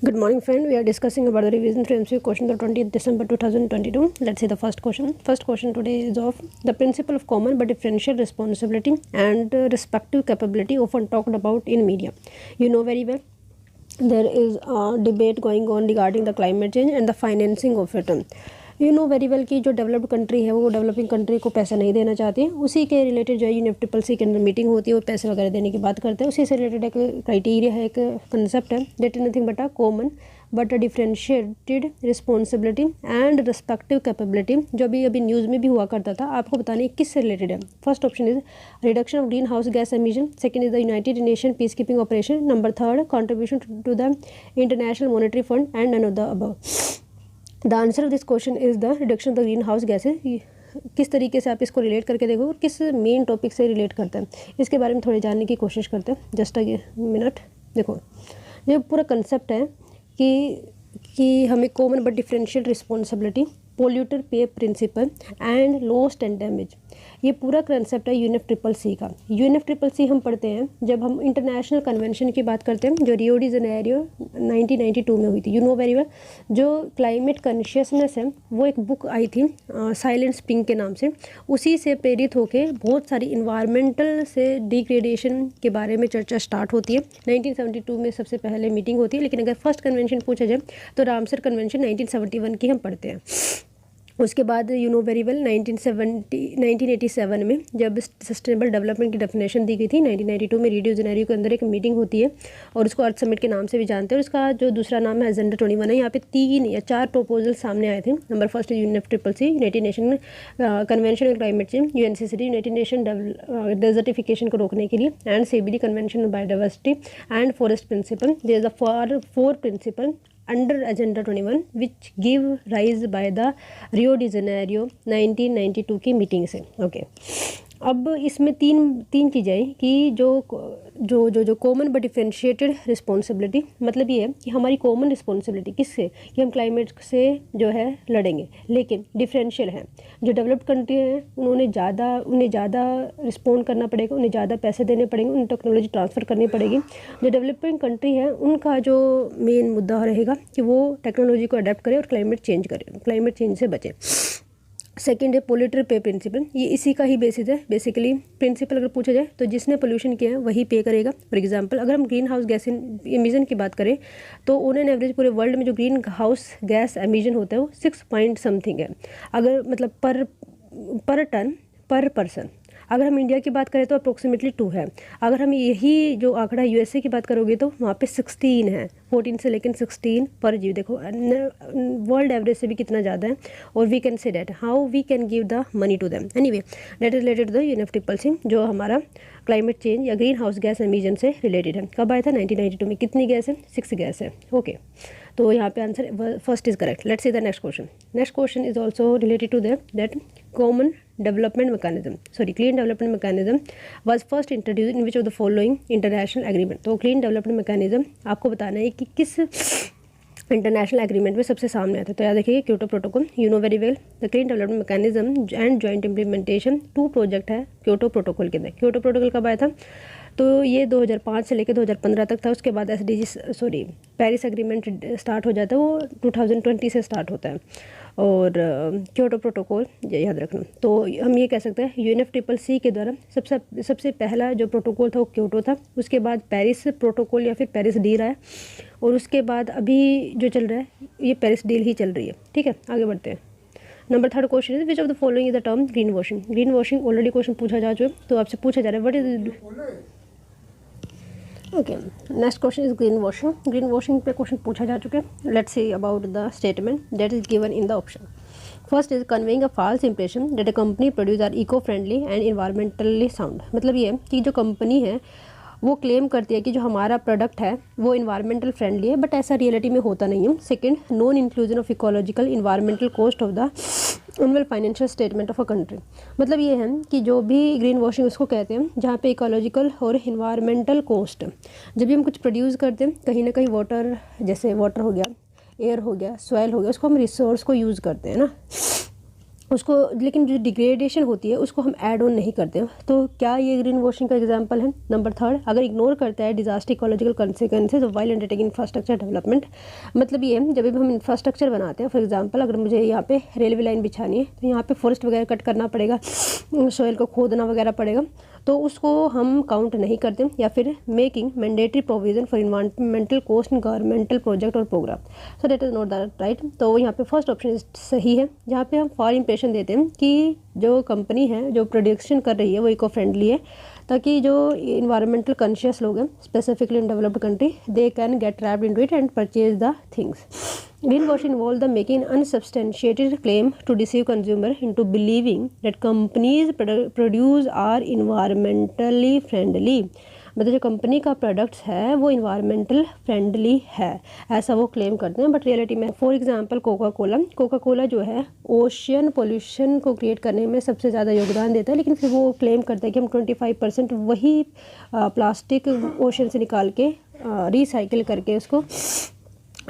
Good morning, friend. We are discussing about the revision through MCQ question the 20th December 2022. Let's see the first question. First question today is of the principle of common but differential responsibility and respective capability often talked about in media. You know very well there is a debate going on regarding the climate change and the financing of it. You know very well कि जो developed country है वो developing country को पैसा नहीं देना चाहती, उसी के रिलेटेड जो है UNFCCC के अंदर मीटिंग होती है, वो पैसे वगैरह देने की बात करते हैं। उसी से रिलेटेड एक क्राइटेरिया है, एक कंसेप्ट है, that is nothing but a common but a differentiated responsibility and respective capability, जो अभी न्यूज़ में भी हुआ करता था। आपको बताने किससे रिलेटेड है। First option is reduction of greenhouse gas emission, second is the United Nation peacekeeping operation, number third contribution to the International Monetary Fund and none of the above. The answer of this question is the reduction of the greenhouse gases. किस तरीके से आप इसको relate करके देखो और किस main topic से रिलेट करते हैं, इसके बारे में थोड़े जानने की कोशिश करते हैं। Just a minute. देखो, ये पूरा कंसेप्ट है कि हमें common but differential responsibility, polluter pay principle and loss and damage, ये पूरा कंसेप्ट है UNFCCC का। UNFCCC हम पढ़ते हैं जब हम इंटरनेशनल कन्वेंशन की बात करते हैं जो रियो डी जेनेरियो 1992 में हुई थी। यू नो वेरी वेल, जो क्लाइमेट कॉन्शियसनेस है वो एक बुक आई थी साइलेंट स्प्रिंग के नाम से, उसी से प्रेरित होकर बहुत सारी इन्वायरमेंटल से डिग्रेडेशन के बारे में चर्चा स्टार्ट होती है। 1972 में सबसे पहले मीटिंग होती है, लेकिन अगर फर्स्ट कन्वेंशन पूछा जाए तो रामसर कन्वेंशन 1971 की हम पढ़ते हैं। उसके बाद यू नो वेरी वेल 1987 में जब सस्टेनेबल डेवलपमेंट की डेफिनेशन दी गई थी, 1992 में रियो डी जेनेरियो के अंदर एक मीटिंग होती है और उसको अर्थ समिट के नाम से भी जानते हैं। और उसका जो दूसरा नाम है एजेंडा 21 है। यहाँ पे 3 या 4 प्रपोजल सामने आए थे। नंबर फर्स्ट है UNFCCC, United Nation Convention on Climate Change, UNCCD, United Nation desertification को रोकने के लिए, and CBD, Convention on Biodiversity and forest principle. There is the 4 principle under Agenda 21 which give rise by the Rio de Janeiro 1992 की meeting से। Okay, अब इसमें तीन चीज़ें हैं कि जो कॉमन बट डिफरेंशिएटेड रिस्पॉन्सिबिलिटी, मतलब ये है कि हमारी कॉमन रिस्पॉन्सिबिलिटी किससे, कि हम क्लाइमेट से जो है लड़ेंगे, लेकिन डिफरेंशियल है। जो डेवलप्ड कंट्री हैं उन्हें ज़्यादा रिस्पॉन्ड करना पड़ेगा, उन्हें ज़्यादा पैसे देने पड़ेंगे, उन्हें टेक्नोलॉजी ट्रांसफ़र करनी पड़ेगी। जो डेवलपिंग कंट्री है उनका जो मेन मुद्दा रहेगा कि वो टेक्नोलॉजी को अडेप्ट करे और क्लाइमेट चेंज से बचे। सेकेंड है पोल्यूटर पे प्रिंसिपल, ये इसी का ही बेसिस है। बेसिकली प्रिंसिपल अगर पूछा जाए तो जिसने पोल्यूशन किया है वही पे करेगा। फॉर एग्जांपल अगर हम ग्रीन हाउस गैस एमिशन की बात करें तो ऑन एन एवरेज पूरे वर्ल्ड में जो ग्रीन हाउस गैस एमिशन होता है वो 6 पॉइंट समथिंग है, अगर मतलब पर टन पर पर्सन। अगर हम इंडिया की बात करें तो अप्रोक्सीमेटली 2 है। अगर हम यही जो आंकड़ा USA की बात करोगे तो वहाँ पे 16 है, 14 से लेकिन 16 पर जीव। देखो वर्ल्ड एवरेज से भी कितना ज़्यादा है। और we can say that how we can give the money to them. Anyway, that is related to the UNFCCC जो हमारा क्लाइमेट चेंज या ग्रीन हाउस गैस एमिशन से रिलेटेड है। कब आया था? 1992 में। कितनी गैस है? 6 गैस है। ओके, तो यहाँ पे answer first is correct. Let's see the next question. Next question is also related to that common development mechanism, clean development mechanism was first introduced in which of the following international agreement. तो clean development mechanism आपको बताना है कि किस international agreement में सबसे सामने आता है। तो याद रखिए Kyoto protocol. You know very well the clean development mechanism and joint implementation 2 project है क्योटो प्रोटोकॉल के अंदर। क्योटो प्रोटोकॉल कब आया था? तो ये 2005 से लेकर 2015 तक था। उसके बाद पेरिस एग्रीमेंट स्टार्ट हो जाता है, वो 2020 से स्टार्ट होता है। और क्योटो प्रोटोकॉल याद रखना। तो हम ये कह सकते हैं UNFCCC के द्वारा सबसे पहला जो प्रोटोकॉल था वो क्योटो था। उसके बाद पेरिस प्रोटोकॉल या फिर पेरिस डील आया, और उसके बाद अभी जो चल रहा है ये पेरिस डील ही चल रही है। ठीक है, आगे बढ़ते हैं। Number third question is which of the following is the term green washing. Green washing already question पूछा जा चुका है, तो आपसे पूछा जा रहा है what is. Okay, next question is greenwashing. Greenwashing पे क्वेश्चन पूछा जा चुका है। Let's see about the statement that is given in the option. First is conveying a false impression that a company produce are eco friendly and environmentally sound. मतलब ये है कि जो कंपनी है वो क्लेम करती है कि जो हमारा प्रोडक्ट है वो इन्वायरमेंटल फ्रेंडली है, बट ऐसा रियलिटी में होता नहीं है। Second, non inclusion of ecological environmental cost of the annual financial statement of a country. मतलब ये है कि जो भी ग्रीन वॉशिंग उसको कहते हैं जहाँ पे इकोलॉजिकल और इन्वायरमेंटल कॉस्ट, जब भी हम कुछ प्रोड्यूस करते हैं कहीं ना कहीं वाटर, जैसे वाटर हो गया, एयर हो गया, सॉइल हो गया, उसको हम रिसोर्स को यूज़ करते हैं ना, उसको, लेकिन जो डिग्रेडेशन होती है उसको हम ऐड ऑन नहीं करते। तो क्या ये ग्रीन वॉशिंग का एग्जांपल है? नंबर थर्ड, अगर इग्नोर करता है disaster ecological consequences while undertaking infrastructure development. मतलब ये है, जब भी हम इंफ्रास्ट्रक्चर बनाते हैं, फॉर एग्जांपल अगर मुझे यहाँ पे रेलवे लाइन बिछानी है तो यहाँ पे फॉरेस्ट वगैरह कट करना पड़ेगा, सॉइल को खोदना वगैरह पड़ेगा, तो उसको हम काउंट नहीं करते। या फिर making mandatory provision for environmental cost in governmental project और program, so that is not that right. तो यहाँ पे फर्स्ट ऑप्शन सही है, जहाँ पे हम फॉर इंप्रेशन देते हैं कि जो कंपनी है जो प्रोडक्शन कर रही है वो इको फ्रेंडली है, ताकि जो इन्वायरमेंटल कॉन्शियस लोग हैं specifically in developed country they can get trapped into it and purchase the things. Greenwashing involves the making unsubstantiated claim to deceive consumer into believing that companies produce are environmentally friendly। मतलब जो company का products है वो environmental friendly है, ऐसा वो claim करते हैं, बट रियलिटी में फॉर एग्जांपल कोका कोला जो है ओशियन पोल्यूशन को क्रिएट करने में सबसे ज़्यादा योगदान देता है, लेकिन फिर वो क्लेम करता है कि हम 25% वही प्लास्टिक ओशन से निकाल के रिसाइकिल करके उसको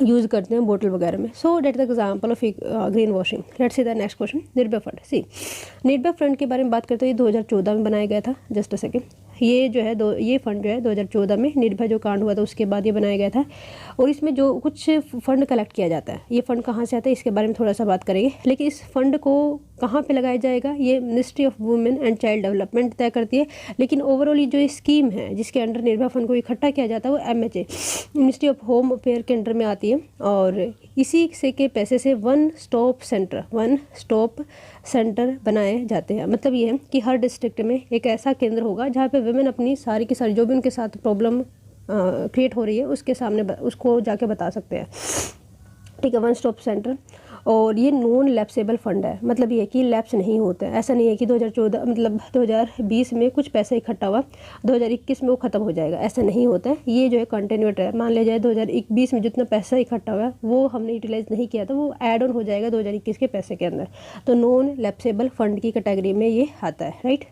यूज़ करते हैं बोतल वगैरह में। So that the example of green washing. Let's see the next question, Nirbhaya fund. See Nirbhaya fund के बारे में बात करते हैं, 2014 में बनाया गया था। जस्ट अ सेकेंड, ये जो है ये फंड जो है 2014 में निर्भया जो कांड हुआ था उसके बाद ये बनाया गया था। और इसमें जो कुछ फंड कलेक्ट किया जाता है, ये फंड कहाँ से आता है इसके बारे में थोड़ा सा बात करेंगे। लेकिन इस फंड को कहाँ पे लगाया जाएगा ये ministry of women and child development तय करती है। लेकिन ओवरऑल ये जो स्कीम है जिसके अंडर निर्भया फंड को इकट्ठा किया जाता है वो MHA ministry of home affair के अंडर में आती है। और इसी से के पैसे से वन स्टॉप सेंटर बनाए जाते हैं। मतलब ये है कि हर डिस्ट्रिक्ट में एक ऐसा केंद्र होगा जहाँ पे वुमेन अपनी सारी की सारी जो भी उनके साथ प्रॉब्लम क्रिएट हो रही है उसके सामने उसको जाके बता सकते हैं। ठीक है, वन स्टॉप सेंटर। और ये नॉन लैप्सेबल फंड है, मतलब ये कि लैप्स नहीं होता है। ऐसा नहीं है कि 2014 मतलब 2020 में कुछ पैसा इकट्ठा हुआ 2021 में वो ख़त्म हो जाएगा, ऐसा नहीं होता है। ये जो है कंटिन्यूट है। मान लिया जाए 2020 में जितना पैसा इकट्ठा हुआ वो हमने यूटिलाइज नहीं किया था, वो ऐड ऑन हो जाएगा 2021 के पैसे के अंदर। तो नॉन लैप्सेबल फंड की कैटेगरी में ये आता है, right.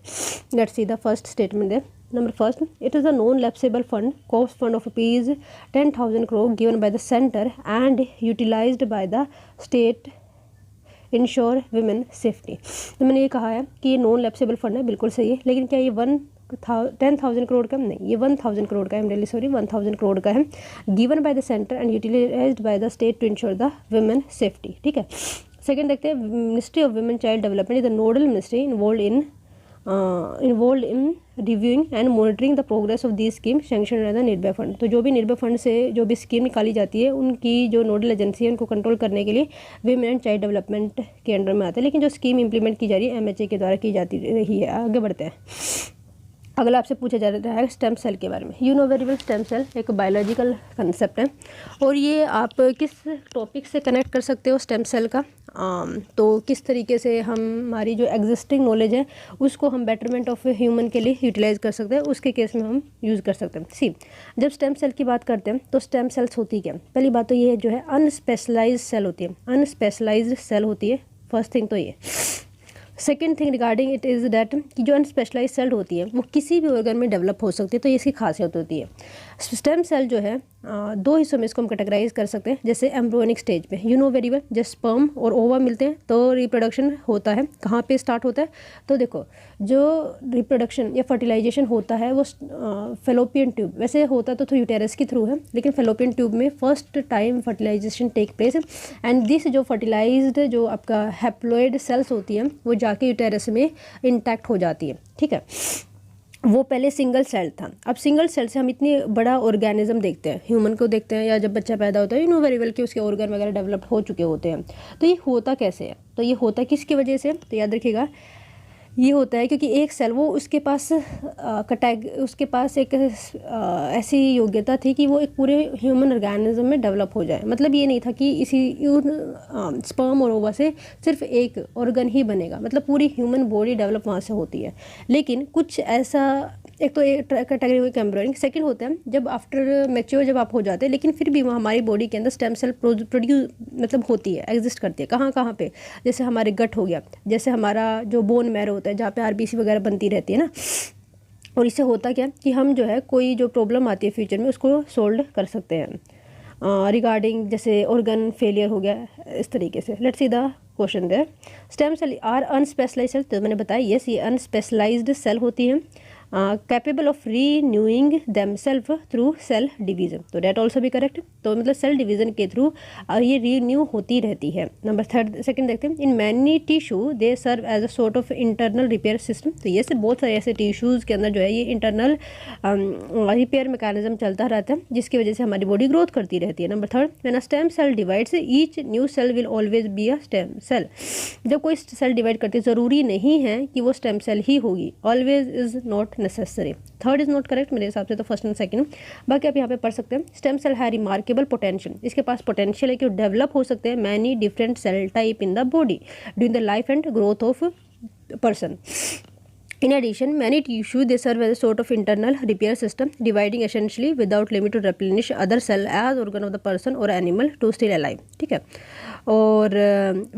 Let's see the first statement है। Number first, it is a non-lapsable fund, cost fund of rupees 10,000 crore given by the center and utilized by the state ensure women safety। तो मैंने ये कहा है कि ये नॉन लैप्सेबल फंड है, बिल्कुल सही है। लेकिन क्या ये 10,000 करोड़ का नहीं, ये 1,000 करोड़ का है, रियली सॉरी 1,000 करोड़ का है। Given by the centre and utilised by the state to ensure the women safety. ठीक है, सेकंड देखते हैं। Ministry of Women Child Development is the nodal ministry involve in reviewing and monitoring the progress of the scheme sanction by the Nirbhaya fund. तो जो भी Nirbhaya fund से जो भी स्कीम निकाली जाती है उनकी जो नोडल एजेंसी है उनको कंट्रोल करने के लिए विमेन एंड चाइल्ड डेवलपमेंट के अंडर में आते हैं। लेकिन जो स्कीम इंप्लीमेंट की जा रही है MHA के द्वारा की जाती रही है। आगे बढ़ते हैं। अगला आपसे पूछा जा रहा है स्टेम सेल के बारे में। You know very well, stem cell एक बायोलॉजिकल कंसेप्ट है और ये आप किस टॉपिक से कनेक्ट कर सकते हो स्टेम सेल का। तो किस तरीके से हमारी जो एग्जिस्टिंग नॉलेज है उसको हम बेटरमेंट ऑफ ह्यूमन के लिए यूटिलाइज कर सकते हैं, उसके केस में हम यूज़ कर सकते हैं। सी, जब स्टेम सेल की बात करते हैं तो स्टेम सेल्स होती क्या? पहली बात तो ये जो है अनस्पेशलाइज्ड सेल होती है, अनस्पेशलाइज्ड सेल होती है, फर्स्ट थिंग तो ये। Second thing regarding it is that कि जो अनस्पेशलाइज सेल होती है वो किसी भी ऑर्गन में डेवलप हो सकती है, तो ये इसकी खासियत होती है। स्टेम सेल जो है दो हिस्सों में इसको हम कैटेगराइज कर सकते हैं। जैसे एम्ब्रियोनिक स्टेज पे, यू नो वेरी वेल, जब स्पर्म और ओवा मिलते हैं तो रिप्रोडक्शन होता है। कहाँ पे स्टार्ट होता है? तो देखो, जो रिप्रोडक्शन या फर्टिलाइजेशन होता है वो फेलोपियन ट्यूब, वैसे होता तो यूटेरस के थ्रू है, लेकिन फेलोपियन ट्यूब में first time fertilization take place. And this जो फर्टिलाइज्ड जो आपका हैप्लॉइड सेल्स होती है वो जाके यूटेरस में इंटैक्ट हो जाती है। ठीक है, वो पहले सिंगल सेल था। अब सिंगल सेल से हम इतनी बड़ा ऑर्गेनिज्म देखते हैं, ह्यूमन को देखते हैं या जब बच्चा पैदा होता है, यू नो वेरी वेल कि उसके ऑर्गन वगैरह डेवलप हो चुके होते हैं। तो ये होता कैसे है? तो ये होता किसकी वजह से? तो याद रखिएगा, ये होता है क्योंकि एक सेल वो उसके पास एक ऐसी योग्यता थी कि वो एक पूरे ह्यूमन ऑर्गेनिज्म में डेवलप हो जाए। मतलब ये नहीं था कि इसी स्पर्म और ओवा से सिर्फ एक ऑर्गन ही बनेगा, मतलब पूरी ह्यूमन बॉडी डेवलप वहाँ से होती है। लेकिन कुछ ऐसा, एक तो एक कैटेगरी हुई एम्ब्रियोनिक। सेकंड होता है जब आफ्टर मैच्योर जब आप हो जाते हैं, लेकिन फिर भी वहाँ हमारी बॉडी के अंदर स्टेम सेल प्रोड्यूस मतलब होती है, एग्जिस्ट करती है। कहाँ पे? जैसे हमारे गट हो गया, जैसे हमारा जो बोन मैरो होता है जहाँ पे RBC वगैरह बनती रहती है ना। और इससे होता क्या कि हम जो है कोई जो प्रॉब्लम आती है फ्यूचर में उसको सोल्व कर सकते हैं रिगार्डिंग जैसे ऑर्गन फेलियर हो गया, इस तरीके से। Let's see the question there, stem cell are unspecialized cell, तो मैंने बताया यस ये अनस्पेशलाइज्ड सेल होती है, capable of renewing themselves through cell division, तो डेट ऑल्सो भी करेक्ट, तो मतलब सेल डिवीजन के थ्रू ये रीन्यू होती रहती है। नंबर सेकंड देखते हैं, in many tissue they serve as a sort of internal repair system, तो ये से बहुत सारे ऐसे टिश्यूज़ के अंदर जो है ये इंटरनल रिपेयर मैकेनिज्म चलता रहता है जिसकी वजह से हमारी बॉडी ग्रोथ करती रहती है। Number third, when a stem cell divides each new cell will always be a stem cell, जब कोई सेल डिवाइड करती है ज़रूरी नहीं है कि वो स्टेम सेल ही होगी, always is not necessary. Third is not correct मेरे हिसाब से, तो फर्स्ट एंड सेकंड। बाकी आप यहाँ पे पढ़ सकते हैं, स्टेम सेल है रिमार्केबल पोटेंशियल, इसके पास पोटेंशियल है कि वो डेवलप हो सकते हैं many different cell type in the body during the life and growth of person. In addition, many tissues they serve as a sort of internal repair system, dividing essentially without limit to replenish other cell as organ of the person or animal to still alive. ठीक है, और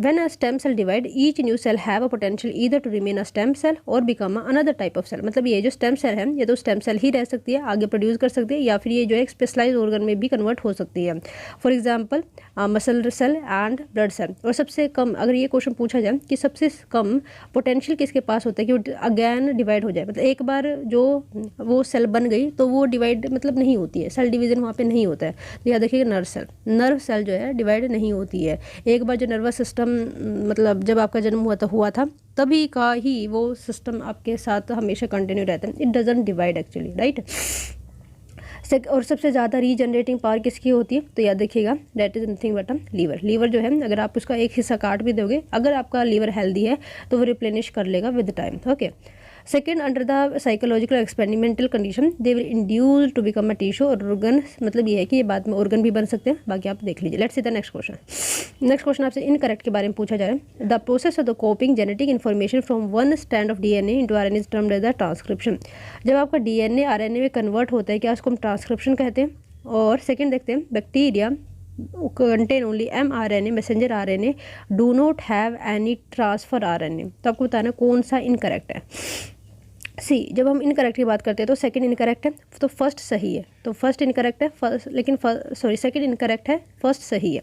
when a stem cell divide, each new cell have a potential either to remain a stem cell or become another type of cell. मतलब ये जो stem cell है ये तो stem cell ही रह सकती है, आगे प्रोड्यूस कर सकती है, या फिर ये जो है स्पेशलाइज ऑर्गन में भी कन्वर्ट हो सकती है, for example muscle cell and blood cell. और सबसे कम अगर ये क्वेश्चन पूछा जाए कि सबसे कम पोटेंशियल किसके पास होता है कि वो अगेन डिवाइड हो जाए, मतलब एक बार जो वो सेल बन गई तो वो डिवाइड मतलब नहीं होती है, सेल डिवीजन वहाँ पे नहीं होता है, तो याद रखिएगा नर्व सेल जो है डिवाइड नहीं होती है। एक बार जो नर्वस सिस्टम मतलब जब आपका जन्म हुआ था तभी का ही वो सिस्टम आपके साथ हमेशा कंटिन्यू रहता है, it doesn't divide actually, right. और सबसे ज़्यादा रीजनरेटिंग पावर किसकी होती है, तो याद रखिएगा that is nothing but liver. Liver जो है अगर आप उसका एक हिस्सा काट भी दोगे, अगर आपका लीवर हेल्दी है तो वो रिप्लेनिश कर लेगा with time. Okay, second, under the psychological experimental condition they will induce to become a tissue और ऑर्गन, मतलब ये है कि ये बाद में ऑर्गन भी बन सकते हैं, बाकी आप देख लीजिए। Let's see the next question. Next question आपसे इनकरेक्ट के बारे में पूछा जा रहा है, the process of the copying genetic information from one strand of DNA into RNA is termed as the transcription. जब आपका डीएनए आरएनए में कन्वर्ट होता है क्या उसको हम ट्रांसक्रिप्शन कहते हैं। और सेकेंड देखते हैं, bacteria contain only mRNA messenger RNA do not have any transfer RNA, तो आपको बताना कौन सा इनकरेक्ट है। सी, जब हम इनकरेक्ट की बात करते हैं तो सेकंड इनकरेक्ट है, तो फर्स्ट सही है, तो फर्स्ट इनकरेक्ट है फर्स्ट, लेकिन सेकंड इनकरेक्ट है, फर्स्ट सही है।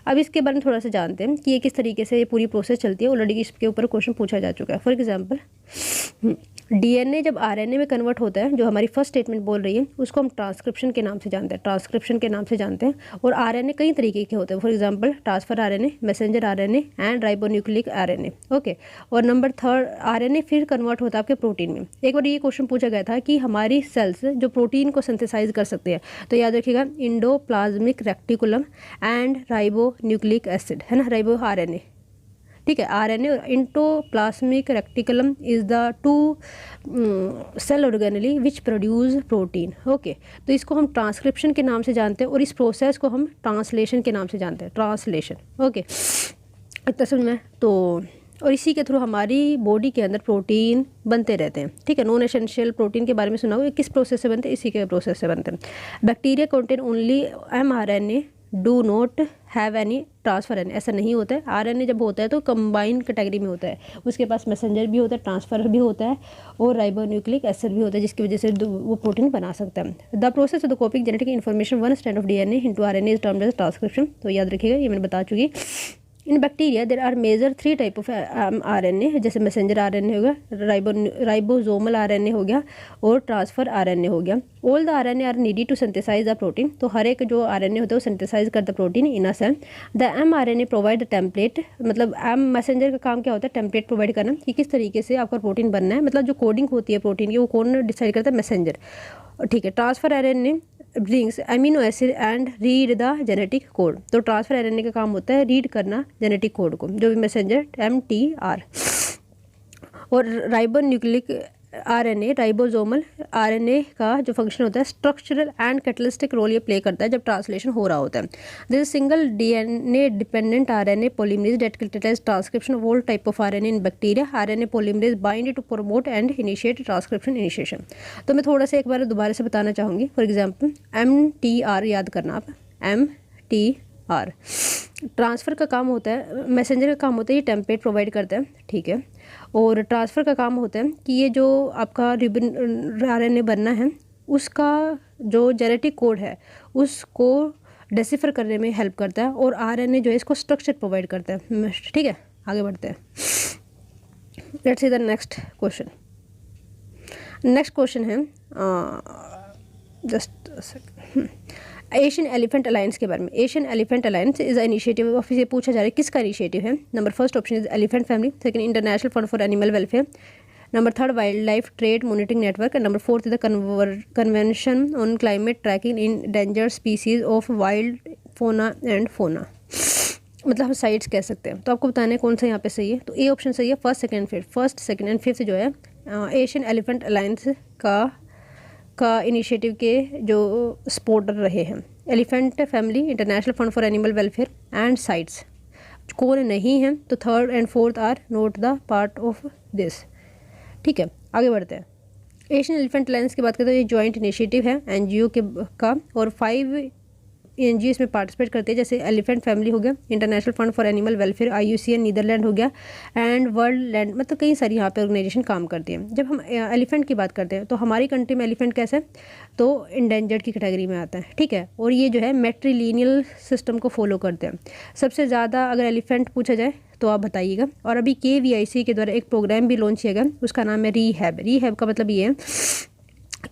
अब इसके बारे में थोड़ा सा जानते हैं कि ये किस तरीके से ये पूरी प्रोसेस चलती है, ऑलरेडी इसके ऊपर क्वेश्चन पूछा जा चुका है। फॉर एग्जांपल डीएनए जब आरएनए में कन्वर्ट होता है, जो हमारी फर्स्ट स्टेटमेंट बोल रही है उसको हम ट्रांसक्रिप्शन के नाम से जानते हैं, ट्रांसक्रिप्शन के नाम से जानते हैं। और आरएनए कई तरीके के होते हैं, for example transfer RNA, messenger RNA and ribonucleic RNA. Okay, और नंबर थर्ड आरएनए फिर कन्वर्ट होता है आपके प्रोटीन में। एक बार ये क्वेश्चन पूछा गया था कि हमारी सेल्स जो प्रोटीन को सिंथेसाइज कर सकते हैं, तो याद रखिएगा endoplasmic reticulum and ribonucleic acid, है ना, राइबो आरएनए, ठीक है। आरएनए और endoplasmic reticulum is the two cell organelle which produce protein. Okay, तो इसको हम ट्रांसक्रिप्शन के नाम से जानते हैं और इस प्रोसेस को हम ट्रांसलेशन के नाम से जानते हैं, ट्रांसलेशन। ओके, इतना समझ में। तो और इसी के थ्रू हमारी बॉडी के अंदर प्रोटीन बनते रहते हैं, ठीक है। नॉन एसेंशियल प्रोटीन के बारे में सुना होगा, किस प्रोसेस से बनते हैं, इसी के प्रोसेस से बनते हैं। Bacteria contain only mRNA do not have any transfer RNA, ऐसा नहीं होता है। आरएनए जब होता है तो कंबाइंड कैटेगरी में होता है, उसके पास मैसेंजर भी होता है, ट्रांसफर भी होता है और राइबोन्यूक्लिक एसिड भी होता है, जिसकी वजह से वो प्रोटीन बना सकता है। The process of the copying genetic information one strand of DNA into RNA is termed as transcription, तो याद रखिएगा, ये मैंने बता चुकी। In bacteria there are major 3 type of RNA, जैसे मैसेंजर आरएनए हो गया, राइबोसोमल आरएनए हो गया और ट्रांसफर आरएनए हो गया। All the RNA are needed to synthesize the protein, तो हर एक जो आरएनए होता है वो सिंथेसाइज करता है protein in a cell. The mRNA provide the template, मतलब मैसेंजर का काम क्या होता है, टेम्पलेट प्रोवाइड करना कि किस तरीके से आपका प्रोटीन बनना है, मतलब जो कोडिंग होती है प्रोटीन की वो कौन डिसाइड करता है, मैसेंजर, ठीक है। Transfer RNA brings amino acid and read the genetic code, तो ट्रांसफर आरएनए का काम होता है रीड करना जेनेटिक कोड को, जो भी मैसेंजर MTR। और राइबोन्यूक्लिक आरएनए, राइबोसोमल आरएनए का जो फंक्शन होता है स्ट्रक्चरल एंड कैटलिस्टिक रोल ये प्ले करता है जब ट्रांसलेशन हो रहा होता है। This single DNA dependent RNA polymerase that catalyse transcription of all type of RNA in bacteria. RNA polymerase bind to promote and initiate transcription initiation. तो मैं थोड़ा सा एक बार दोबारा से बताना चाहूँगी। फॉर एग्जाम्पल MTR याद करना आप, MTR ट्रांसफ़र का काम होता है, मैसेंजर का काम होता है ये टेम्पलेट प्रोवाइड करता है, ठीक है। और ट्रांसफ़र का काम होता है कि ये जो आपका रिबन आरएनए बनना है उसका जो जेनेटिक कोड है उसको डिसिफर करने में हेल्प करता है, और आरएनए जो है इसको स्ट्रक्चर प्रोवाइड करता है, ठीक है। आगे बढ़ते हैं। Let's see the next question. Next question है एशियन एलिफेंट अलायंस के बारे में। Asian elephant alliance is initiative of, ये पूछा जा रहा है किसका इनिशिएटिव है। Number first option is elephant family, second international fund for animal welfare, number third wild life trade monitoring network, and number fourth is the convention on climate tracking endangered species of wild fauna and fauna. मतलब हम sites कह सकते हैं। तो आपको बताना है कौन सा यहाँ पे सही है। तो ए ऑप्शन सही है, फर्स्ट सेकंड एंड फिफ्थ जो है एशियन एलिफेंट अलायंस का इनिशिएटिव के जो सपोर्टर रहे हैं। Elephant family, international fund for animal welfare and CITES कौन नहीं है, तो third and fourth are not the part of this. ठीक है, आगे बढ़ते हैं। एशियन एलिफेंट अलायंस की बात करें तो ये जॉइंट इनिशिएटिव है एनजीओ के का, और 5 एनजीओ इसमें पार्टिसिपेट करते हैं, जैसे एलिफेंट फैमिली हो गया, international fund for animal welfare IUCN Netherland हो गया, एंड वर्ल्ड लैंड, मतलब कई सारी यहाँ पे ऑर्गेनाइजेशन काम करती हैं। जब हम एलिफेंट की बात करते हैं तो हमारी कंट्री में एलिफेंट कैसे है, तो इंडेंजर्ड की कैटेगरी में आता है। ठीक है, और ये जो है मैट्रिलिनियल सिस्टम को फॉलो करते हैं। सबसे ज़्यादा अगर एलिफेंट पूछा जाए तो आप बताइएगा। और अभी KVIC के द्वारा एक प्रोग्राम भी लॉन्च किया गया, उसका नाम है रीहैब का मतलब ये है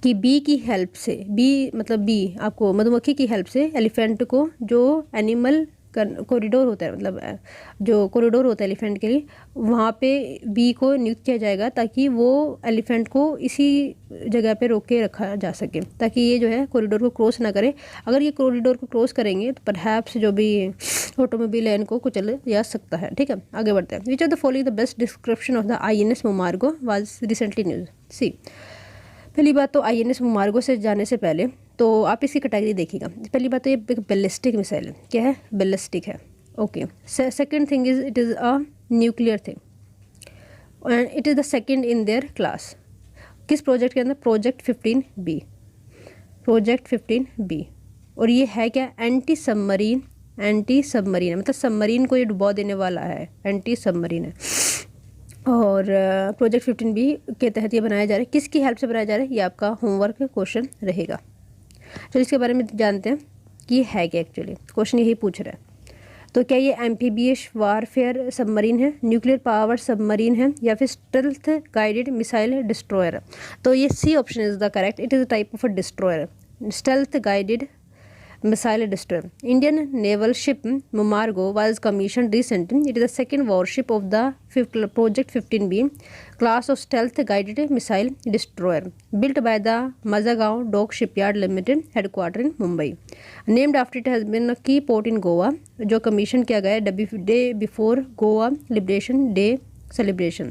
कि बी की हेल्प से, बी मतलब बी आपको मधुमक्खी की हेल्प से एलिफेंट को जो एनिमल कॉरिडोर होता है, मतलब जो कॉरिडोर होता है एलिफेंट के लिए, वहाँ पे बी को नियुक्त किया जाएगा ताकि वो एलिफेंट को इसी जगह पे रोक के रखा जा सके, ताकि ये जो है कॉरिडोर को क्रॉस ना करे। अगर ये कॉरिडोर को क्रॉस करेंगे तो परहैप्स जो भी ऑटोमोबाइल है इनको कुचल जा सकता है। ठीक है, आगे बढ़ते हैं। Which are the following the best description of the INS Mormugao was recently news. See, पहली बात तो INS मोमार्गो से जाने से पहले तो आप इसकी कैटेगरी देखिएगा। पहली बात तो ये एक बैलिस्टिक मिसाइल है। क्या है? बैलिस्टिक है। Okay, second thing is it is a nuclear thing and it is the second in their class. किस प्रोजेक्ट के अंदर? Project 15B। Project 15B। और ये है क्या? एंटी सबमरीन है, मतलब सबमरीन को ये डुबा देने वाला है, एंटी सबमरीन है। और प्रोजेक्ट 15B के तहत ये बनाया जा रहा है। किसकी हेल्प से बनाया जा रहा है? ये आपका होमवर्क क्वेश्चन रहेगा। चलो इसके बारे में जानते हैं कि ये है क्या। एक्चुअली क्वेश्चन यही पूछ रहा है। तो क्या ये एम्फीबियस वारफेयर सबमरीन है, न्यूक्लियर पावर सबमरीन है, या फिर स्टेल्थ गाइडेड मिसाइल डिस्ट्रॉयर? तो ये C option is the correct. It is a type of a destroyer, stealth guided missile destroyer. Indian naval ship Momargo was commissioned recently. It is the second warship of the Project 15B class of stealth guided missile destroyer built by the Mazagaon Dock Shipyard Limited, headquartered in Mumbai. Named after it has been a key port in Goa, जो commission किया गया है day before Goa liberation day celebration.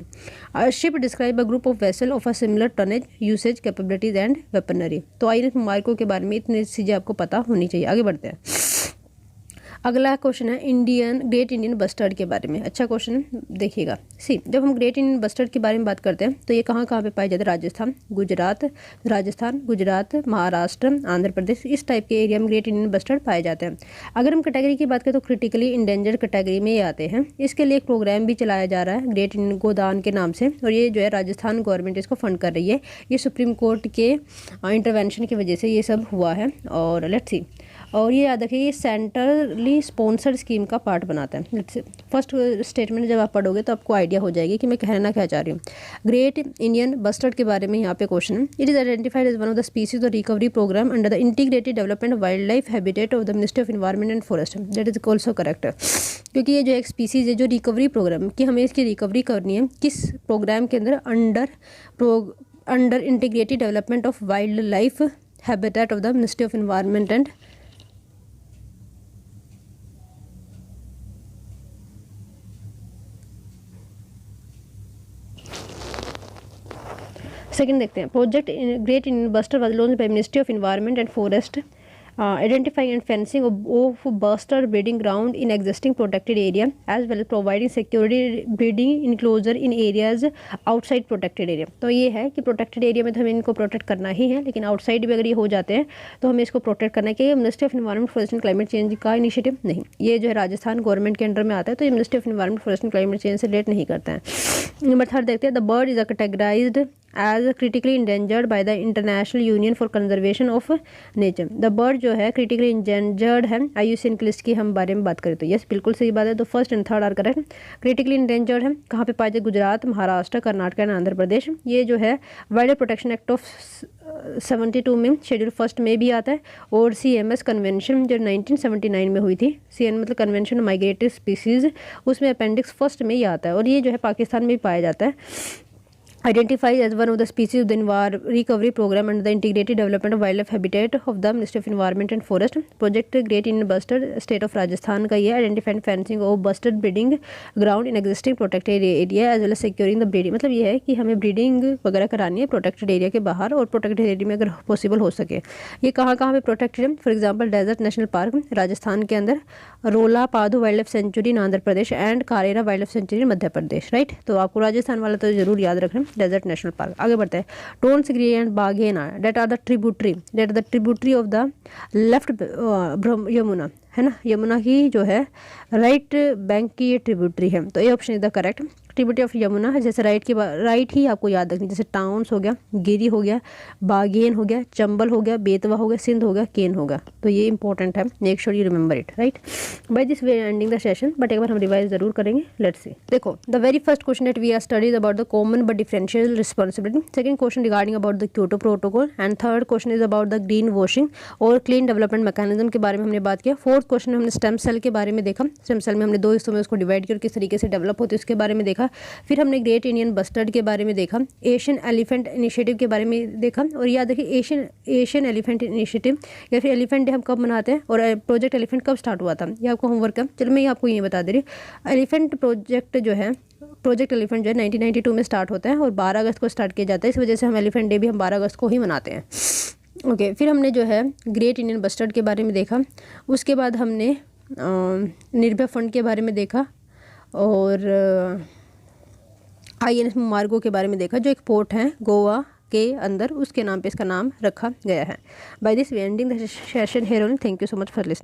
A ship describe a group of vessel of a similar tonnage, usage, capabilities and weaponry. तो INS मोमार्गो के बारे में इतनी चीज़ें आपको पता होनी चाहिए। आगे बढ़ते हैं। अगला क्वेश्चन है ग्रेट इंडियन बस्टर्ड के बारे में। अच्छा क्वेश्चन देखिएगा। सी, जब हम ग्रेट इंडियन बस्टर्ड के बारे में बात करते हैं तो ये कहाँ पे पाए जाते हैं? राजस्थान, गुजरात, महाराष्ट्र, आंध्र प्रदेश, इस टाइप के एरिया में ग्रेट इंडियन बस्टर्ड पाए जाते हैं। अगर हम कैटेगरी की बात करें तो क्रिटिकली इंडेंजर्ड कैटेगरी में ये आते हैं। इसके लिए एक प्रोग्राम भी चलाया जा रहा है ग्रेट इंडियन गोदान के नाम से, और ये जो है राजस्थान गवर्नमेंट इसको फंड कर रही है। ये सुप्रीम कोर्ट के इंटरवेंशन की वजह से ये सब हुआ है। और लेट्स सी, और ये याद रखिए ये सेंट्रली स्पॉन्सर्ड स्कीम का पार्ट बनाता है। फर्स्ट स्टेटमेंट जब आप पढ़ोगे तो आपको आइडिया हो जाएगी कि मैं कहना क्या चाह रही हूँ। ग्रेट इंडियन बस्टर्ड के बारे में यहाँ पे क्वेश्चन है। It is identified as one of the species of recovery programme under the integrated development wild life habitat of the ministry of environment and forest. That is also correct, क्योंकि ये जो एक स्पीसीज है जो recovery programme की हमें इसकी recovery करनी है। किस प्रोग्राम के अंदर? Under integrated development of wild life habitat of the ministry of environment and second देखते हैं। Project great Indian bustard was launched by ministry of environment and forest, identifying and fencing of bustard breeding ground in existing protected area, as well as providing security breeding enclosure in areas outside protected area। तो ये है कि protected area में तो हमें इनको protect करना ही है, लेकिन आउटसाइड भी अगर ये हो जाते हैं तो हमें इसको प्रोटेक्ट करना है। कि ministry of environment forest and climate change का इनिशिएटिव नहीं, ये जो है राजस्थान गवर्नमेंट के अंडर में आता है, तो ये ministry of environment forest and climate change से रिलेट नहीं करता है। नंबर थर्ड देखते हैं। The bird is categorised as critically endangered by the international union for conservation of nature. The bird जो है क्रिटिकली इंडेंजर्ड है IUCN लिस्ट की हम बारे में बात करें तो यस बिल्कुल सही बात है। तो first and third are correct. Critically endangered है कहाँ पे पाए जाते? गुजरात, महाराष्ट्र, कर्नाटक एंड आंध्र प्रदेश। ये जो है वाइल्ड प्रोटेक्शन एक्ट ऑफ 72 में शेड्यूल फर्स्ट में भी आता है, और CMS कन्वेंशन जो 1979 में हुई थी, CN मतलब कन्वेंशन माइग्रेटरी स्पीसीज, उसमें अपेंडिक्स फर्स्ट में ही आता है, और ये जो है पाकिस्तान में भी पाया जाता है। Identified as one of the species of the recovery program under the integrated development of wildlife habitat of the Ministry of Environment and Forest Project Great Indian Bustard State of Rajasthan का ये identified fencing of bustard breeding ground in existing protected area as well as securing the breeding. मतलब ये है कि हमें breeding वगैरह करानी है प्रोटेक्टेड एरिया के बाहर और प्रोटेक्टेड एरिया में अगर पॉसिबल हो सके। ये कहाँ कहाँ पे प्रोटेक्टेड है? For example desert national park Rajasthan के अंदर, Rollapadu wild life sanctuary in Andhra Pradesh and Karera wild life sanctuary in Madhya Pradesh. Right, तो आपको राजस्थान वाला तो जरूर याद रखना, डेजर्ट नेशनल पार्क। आगे बढ़ते हैं। Tons Giri and Baghain that are the tributary of the left Yamuna, है ना, यमुना की जो है राइट बैंक की ये ट्रिब्यूटरी है, तो ये option is the correct. Tributary of Yamuna है, जैसे राइट ही आपको याद रखनी, जैसे टाउन्स हो गया, गिरी हो गया, बागेन हो गया, चंबल हो गया, बेतवा हो गया, सिंध हो गया, केन हो गया, तो ये इंपॉर्टेंट है, make sure you remember it. Right, by this way ending the session, but एक बार हम रिवाइज जरूर करेंगे। लेट्स सी, देखो the very first question that we are studies about the common but differential responsibility, second question regarding about the Kyoto protocol, and third question is about the green washing और clean development mechanism के बारे में हमने बात किया। Fourth question में हमने stem cell के बारे में देखा, स्टेम सेल में हमने दो हिस्सों में उसको डिवाइड किया और किस तरीके से डेवलप होती है उसके बारे में देखा। फिर हमने ग्रेट इंडियन बस्टर्ड के बारे में देखा, एशियन एलिफेंट इनिशिएटिव के बारे में देखा, और याद रखिए एशियन एलिफेंट इनिशिएटिव या फिर एलिफेंट डे हम कब मनाते हैं और प्रोजेक्ट एलिफेंट कब स्टार्ट हुआ था, ये आपको होमवर्क है। चलो मैं आपको ये बता दे रही हूँ, एलिफेंट प्रोजेक्ट जो है, प्रोजेक्ट एलिफेंट जो है 1992 में स्टार्ट होता है और 12 अगस्त को स्टार्ट किया जाता है, इस वजह से हम एलिफेंट डे भी हम 12 अगस्त को ही मनाते हैं। ओके, फिर हमने जो है ग्रेट इंडियन बस्टर्ड के बारे में देखा, उसके बाद हमने निर्भया फंड के बारे में देखा, और INS मार्गो के बारे में देखा, जो एक पोर्ट है गोवा के अंदर, उसके नाम पे इसका नाम रखा गया है। By this we ending the session here only. Thank you so much for listening.